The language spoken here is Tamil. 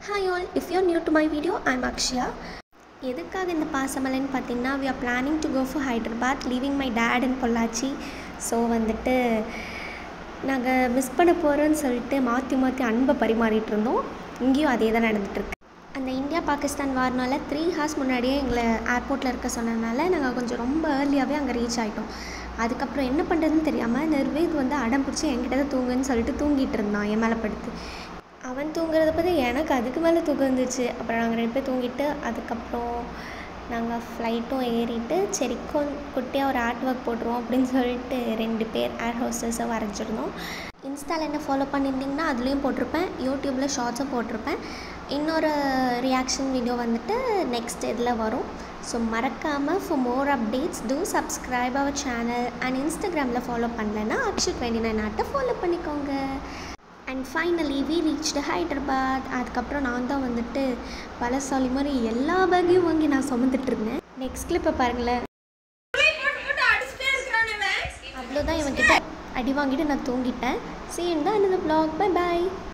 Hi all, if you're new to my video, I'm Akshya. எதுக்காக இந்த பாசமலைன்னு பார்த்தீங்கன்னா we are planning to go for Hyderabad, leaving my dad in Pollachi. So வந்துட்டு நாங்கள் மிஸ் பண்ண போகிறோன்னு சொல்லிட்டு மாற்றி அன்பை பரிமாறிட்டு இருந்தோம். இங்கேயும் அதே தான் நடந்துகிட்ருக்கு. அந்த இந்தியா பாகிஸ்தான் வார்னால 3 hours முன்னாடியே எங்களை ஏர்போர்ட்டில் இருக்க சொன்னதுனால நாங்கள் கொஞ்சம் ரொம்ப ஏர்லியாகவே அங்கே ரீச் ஆகிட்டோம். அதுக்கப்புறம் என்ன பண்ணுறதுன்னு தெரியாமல் நிர்வேத் வந்து அடம் பிடிச்சி என்கிட்ட தான் தூங்குன்னு சொல்லிட்டு தூங்கிட்டு இருந்தான் என் மேலே படுத்து. அவன் தூங்குறத பற்றி எனக்கு அதுக்கு மேலே தூக்கம் வந்துச்சு. அப்புறம் நாங்கள் 2 பேர் தூங்கிட்டு அதுக்கப்புறம் நாங்கள் ஃப்ளைட்டும் ஏறிட்டு சரி குட்டியாக ஒரு ஆர்ட் ஒர்க் போட்டுருவோம் அப்படின்னு சொல்லிட்டு 2 பேர் ஏர் ஹோஸ்டர்ஸை வரைஞ்சிருந்தோம். இன்ஸ்டாவில் என்ன ஃபாலோ பண்ணியிருந்திங்கன்னா அதுலேயும் போட்டிருப்பேன், யூடியூப்பில் ஷார்ட்ஸும் போட்டிருப்பேன். இன்னொரு ரியாக்ஷன் வீடியோ வந்துட்டு நெக்ஸ்ட் இதில் வரும். ஸோ மறக்காமல் for more updates to subscribe our channel and இன்ஸ்டாகிராமில் ஃபாலோ பண்ணலைன்னா Akshya29 ஃபாலோ பண்ணிக்கோங்க. And finally we reached Hyderabad. அதுக்கப்புறம் நான் தான் வந்துட்டு பலசாலி மாதிரி எல்லா பேக்கையும் வாங்கி நான் சுமந்துட்டுருந்தேன். நெக்ஸ்ட் கிளிப்பை பாருங்களேன். அவ்வளோதான், இவன்கிட்ட அடி வாங்கிட்டு நான் தூங்கிட்டேன். See you in the another vlog. Bye bye.